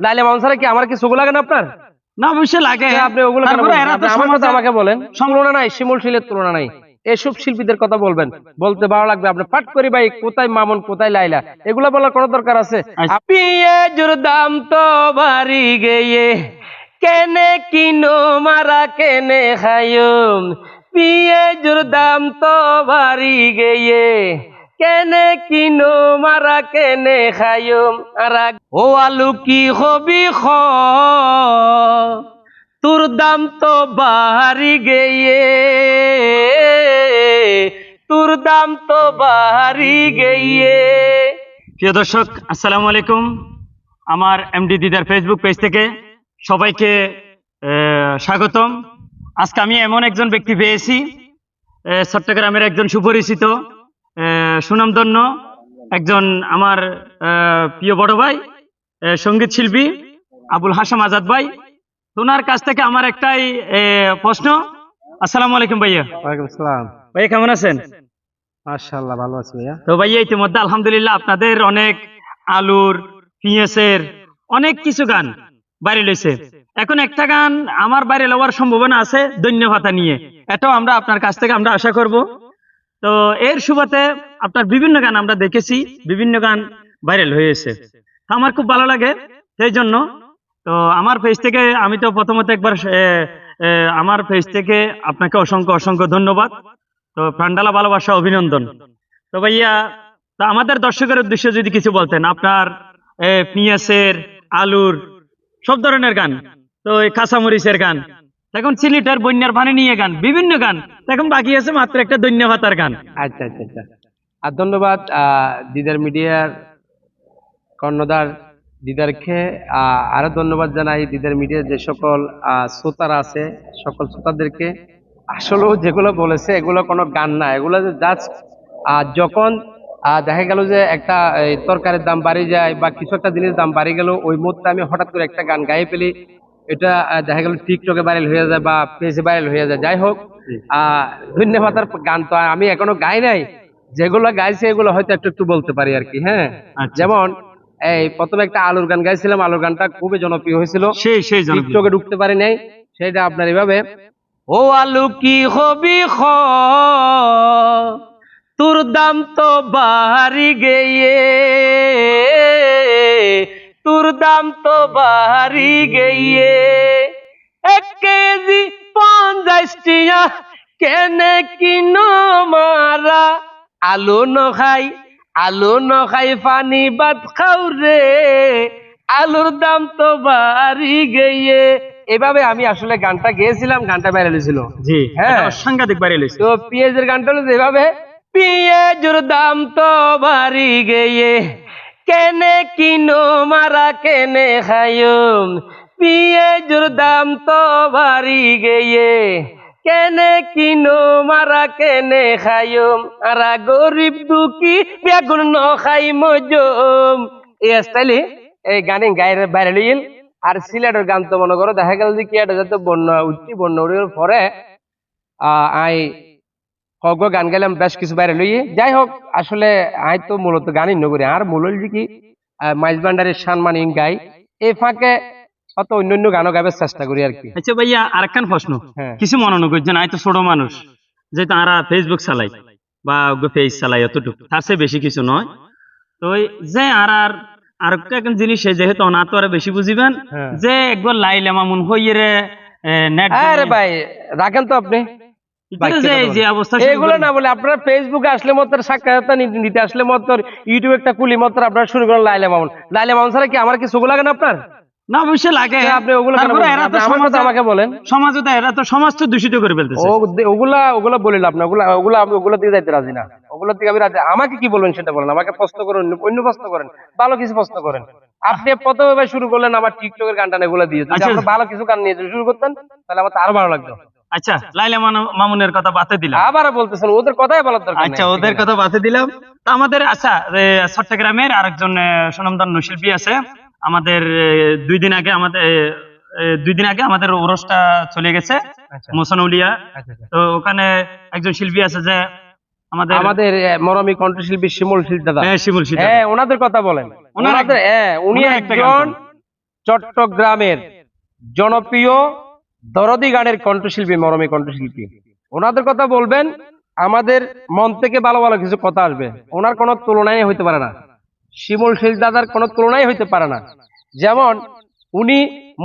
লাইলা মামুন ছাড়া কি আমার কি চোখ লাগে না আপনার? না অবশ্যই লাগে। আপনি ওগুলো কেন তারপরে বলছেন? এরা তো আপনি আমার কথা সমাজে- আমাকে বলেন। তুলনা নাই, শিমুল শিলের তুলনা নাই। এসব শিল্পীদের কথা বলবেন, বলতে ভালো লাগবে। আপনি পাট করি ভাই, কোথায় মামুন কোথায় লাইলা, এগুলা বলার কোনো দরকার আছে? আচ্ছা। পেঁয়াজের দাম তো বাড়ি গিয়ে, কেনে কিনো মারা কেনে খাইও। পেঁয়াজের দাম তো বাড়ি গিয়ে, কেনে কিনো মারা কেনে খাইও। আর ও আলু কি হবি খ, তোর দাম তো বাড়ি গিয়ে, তোর দাম তো বাড়ি গিয়ে। প্রিয় দর্শক, আসসালামু আলাইকুম। আমার এমডি দিদার ফেসবুক পেজ থেকে সবাইকে স্বাগতম। আজকে আমি এমন একজন ব্যক্তি পেয়েছি, চট্টগ্রামের একজন সুপরিচিত সুনামধন্য একজন আমার প্রিয় বড় ভাই, সঙ্গীত শিল্পী আবুল হাসাম আজাদ ভাই। ওনার কাছ থেকে আমার একটাই প্রশ্ন। আসসালামু আলাইকুম ভাইয়া। ওয়ালাইকুম আসসালাম। ভাইয়া কেমন আছেন? মাশাআল্লাহ, ভালো আছি ভাইয়া। তো ভাইয়া ইতিমধ্যে আলহামদুলিল্লাহ আপনাদের অনেক আলুর, পিঁয়াজের অনেক কিছু গান বাইরে লইছে। এখন একটা গান আমার বাইরে লওয়ার সম্ভাবনা আছে, দৈন্য ভাতা নিয়ে। এটাও আমরা আপনার কাছ থেকে আমরা আশা করব। তো এর সুবাদে আপনার বিভিন্ন গান আমরা দেখেছি, বিভিন্ন গান ভাইরাল হয়েছে। আমার খুব ভালো লাগে সেই জন্য। তো আমার পেজ থেকে আমি তো প্রথমত একবার আমার পেজ থেকে আপনাকে অসংখ্য অসংখ্য ধন্যবাদ। তো প্রাণডালা ভালোবাসা, অভিনন্দন। তো ভাইয়া, তা আমাদের দর্শকের উদ্দেশ্যে যদি কিছু বলতেন, আপনার পিঁয়াজের, আলুর সব ধরনের গান, তো এই কাঁচামরিচের গান, এখন সিলেটের বন্যার পানি নিয়ে গান, বিভিন্ন গান, এখন বাকি আছে মাত্র একটা দৈন্য ভাতার গান। আচ্ছা আচ্ছা আচ্ছা। আর ধন্যবাদ দিদার মিডিয়ার কর্ণধার দিদারকে। আরো ধন্যবাদ জানাই দিদার মিডিয়ার যে সকল শ্রোতারা আছে, সকল শ্রোতাদেরকে। আসলেও যেগুলো বলেছে এগুলো কোনো গান না, এগুলো জাস্ট যখন দেখা গেল যে একটা তরকারির দাম বাড়ি যায় বা কিছু একটা জিনিস দাম বাড়ি গেল, ওই মুহূর্তে আমি হঠাৎ করে একটা গান গাইয়ে ফেলি, এটা দেখা গেল টিকটকে ভাইরাল হয়ে যায় বা পেজে ভাইরাল হয়ে যায়। যাই হোক, ধন্যবাদের গান তো আমি এখনো গাই নাই। যেগুলো গাইছে এগুলো হয়তো একটু একটু বলতে পারি আর কি। হ্যাঁ, আচ্ছা। যেমন এই প্রথমে একটা আলুর গান গাইছিলাম, আলুর গানটা খুবই জনপ্রিয় হয়েছিল, সেই জনপ্রিয়। টিকটকে ঢুকতে পারি নাই। সেটা আপনার এভাবে, ও আলু কি হবি খ, তোর দাম তো বাড়ি গিয়ে, তোর দাম তো বাড়ি গিয়ে। 1 কেজি 50 টিয়া, কেনে কিনো মারা। আলু নখাই, আলু নখাই পানি ভাত খাও রে, আলুর দাম তো বাড়ি গিয়ে। এভাবে আমি আসলে গানটা গেয়েছিলাম, গানটা বাইরে ছিল। জি হ্যাঁ, এটা সাংঘাতিক বাইরে লইছে। তো পেঁয়াজের গানটা হলো যেভাবে, পেঁয়াজের দাম তো বাড়ি গিয়ে, কেনে কিনো মারা কেনে খাইও। পেঁয়াজের দাম তো বাড়ি গিয়ে, কেনে কিনো মারা কেনে খাইও। আর গরিব দুঃখী বেগুন ন খাই মজম। এই স্টাইলে এই গানে গায়ের বাইরে লইল। আর সিলেটের গান তো মনে করো দেখা গেল যে কি একটা যাতে বন্যা উঠছি, বন্যা উঠার পরে আই হগ গান গেলাম বেশ কিছু বাইরে লইয়ে। যাই হোক, আসলে আই তো মূলত গানই নগরী আর মূল যে কি মাইজ ভান্ডারের সম্মান ইন গাই, এই ফাঁকে অত অন্যান্য গানও গাইবার চেষ্টা করি আর কি। আচ্ছা ভাইয়া, আরেকখান প্রশ্ন। হ্যাঁ। কিছু মনে করছেন, আই তো ছোট মানুষ, যেহেতু আমরা ফেসবুক চালাই বা পেজ চালাই, অতটুকু, তার চেয়ে বেশি কিছু নয়। তো যে আর একটা জিনিস, যেহেতু না তো আর বেশি বুঝিবেন, হ্যাঁ। যে একবার লাইলা মামুন হইয়ে নেট, আরে ভাই রাখেন তো আপনি যে অবস্থা এগুলো না বলে, আপনারা ফেসবুকে আসলে মাত্র সাক্ষাৎকার নিতে আসলে মাত্র ইউটিউবে একটা কুলি মাত্র আপনারা শুরু করেন লাইলা মামুন। লাইলা মামুন ছাড়া কি আমার কি চোখ লাগে না আপনার? না অবশ্যই লাগে। আপনি ওগুলো কেন তারপরে বলছেন? এরা তো আপনি আমার কথা আমাকে বলেন। সমাজে তো এরা তো সমাজ তো দূষিত করে ফেলতেছে। ওগুলা বলিল আপনি, আমি ওগুলা দিয়ে যাইতে রাজি না। ওগুলা থেকে আমি রাজি। আমাকে কি বলবেন সেটা বলেন, আমাকে প্রশ্ন করেন, অন্য প্রশ্ন করেন, ভালো কিছু প্রশ্ন করেন। আপনি প্রথমে ভাই শুরু করলেন আমার টিকটকের গানটা এগুলো দিয়ে, যদি আচ্ছা। আপনি ভালো কিছু গান নিয়ে শুরু করতেন তাহলে আমার তো আরো ভালো লাগতো। আচ্ছা, লাইলা মামুনের কথা বাতে দিলাম। আবারও বলতেছেন, ওদের কথাই বলার দরকার নেই। আচ্ছা, ওদের কথা বাতে দিলাম। তা আমাদের আচ্ছা, চট্টগ্রামের আরেকজন সুনামধন্য শিল্পী আছে আমাদের। 2 দিন আগে আমাদের ওরসটা চলে গেছে, আচ্ছা। মোসানুলিয়া। আচ্ছা, আচ্ছা। তো ওখানে একজন শিল্পী আছে যে আমাদের মরমী কণ্ঠশিল্পী শিমুল শীল দাদা। শিমুল শীল। হ্যাঁ, ওনাদের কথা বলেন। উনি ওনার একটা একজন গান চট্টগ্রামের জনপ্রিয় দরদি গানের কণ্ঠশিল্পী, মরমী কণ্ঠশিল্পী। ওনাদের কথা বলবেন, আমাদের মন থেকে ভালো ভালো কিছু কথা আসবে। ওনার কোনো তুলনাই হইতে পারে না, শিমুল শীল দাদার কোনো তুলনাই হইতে পারে না। যেমন উনি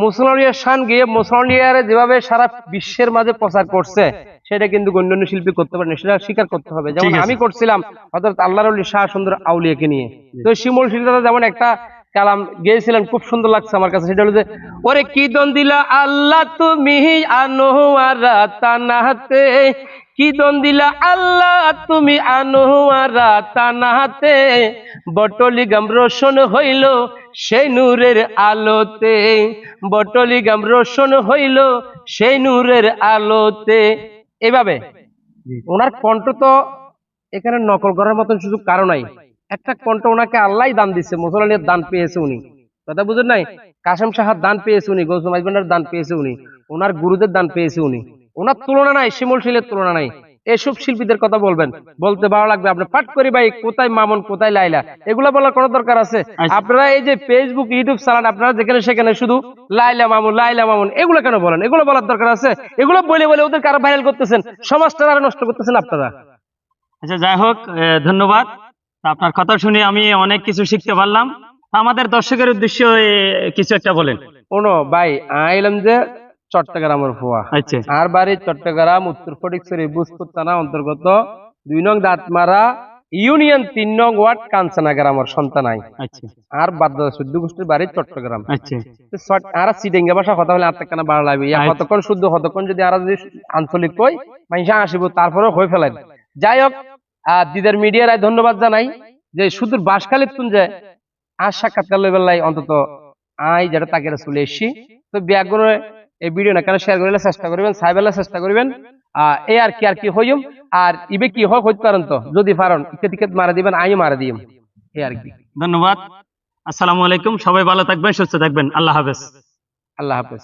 মুসলমানিয়ার শান গিয়ে মুসলমানিয়ারে যেভাবে সারা বিশ্বের মাঝে প্রচার করছে, সেটা কিন্তু অন্যান্য শিল্পী করতে পারেনি, সেটা স্বীকার করতে হবে। যেমন ঠিক আছে। আমি করছিলাম হযরত আল্লাহর ওলি শাহ সুন্দর আউলিয়াকে নিয়ে। তো শিমুল শীল দাদা যেমন একটা কালাম গেয়েছিলেন, খুব সুন্দর লাগছে আমার কাছে। সেটা হলো যে, ওরে কি দন দিলা আল্লাহ তুমি আনোয়ারা তানাহাতে, কি দন দিলা আল্লাহ তুমি আনোয়ারা তানাহাতে, বটলি গাম রোশন হইল সেই নূরের আলোতে, বটলি গাম রোশন হইল সেই নূরের আলোতে। এভাবে ওনার কণ্ঠ তো এখানে নকল করার মতন সুযোগ কারো নাই। একটা কণ্ঠ ওনাকে আল্লাহ দান দিচ্ছে, মুসলমানের দান পেয়েছে উনি, কথা বুঝেন নাই? কাসেম সাহার দান পেয়েছে উনি, গৌসুম আজমানের দান পেয়েছে উনি, ওনার গুরুদের দান পেয়েছে উনি। ওনার তুলনা নাই, শিমুল শীলের তুলনা নাই। এসব শিল্পীদের কথা বলবেন, বলতে ভালো লাগবে। আপনি পাঠ করি ভাই, কোথায় মামুন কোথায় লাইলা, এগুলা বলার কোনো দরকার আছে? আপনারা এই যে ফেসবুক ইউটিউব চালান, আপনারা যেখানে সেখানে শুধু লাইলা মামুন লাইলা মামুন, এগুলো কেন বলেন? এগুলো বলার দরকার আছে? এগুলো বলে বলে ওদেরকে আরো ভাইরাল করতেছেন, সমাজটা আরো নষ্ট করতেছেন আপনারা। আচ্ছা, যাই হোক, ধন্যবাদ। তা আপনার কথা শুনে আমি অনেক কিছু শিখতে পারলাম। আমাদের দর্শকের উদ্দেশ্যে কিছু একটা বলেন। কোনো ভাই আইলাম যে চট্টগ্রামের ফুয়া, আচ্ছা আর বাড়ি চট্টগ্রাম উত্তর ফটিকছড়ি বুজপুর থানা অন্তর্গত 2 নং দাঁতমারা ইউনিয়ন 3 নং ওয়ার্ড কাঞ্চনা গ্রামের সন্তান আই। আচ্ছা আর বাদ শুদ্ধ গোষ্ঠীর বাড়ি চট্টগ্রাম। আচ্ছা আর সিডিঙ্গা ভাষা কথা বলে আত্মাক কেনা ভালো লাগবে। আচ্ছা। কতক্ষণ শুদ্ধ কতক্ষণ যদি আর যদি আঞ্চলিক কই মানুষ আসিব, তারপরেও হয়ে ফেলেন। যাই হোক, দিদার মিডিয়ার ধন্যবাদ জানাই যে সুদূর বাঁশখালীর তুঞ্জে আর সাক্ষাৎকার লেবেলাই অন্তত আই যেটা তাকে চলে এসছি। তো ব্যাগগুলো এই ভিডিও না কেন শেয়ার করলে চেষ্টা করবেন, সাইবেলা চেষ্টা করবেন। এই আর কি হইম, আর ইবে কি হয় হইতে পারেন, তো যদি পারেন টিকেট মারা দিবেন, আইও মারা দিম, এই আর কি। ধন্যবাদ। আসসালামু আলাইকুম। সবাই ভালো থাকবেন, সুস্থ থাকবেন। আল্লাহ হাফেজ। আল্লাহ হাফেজ।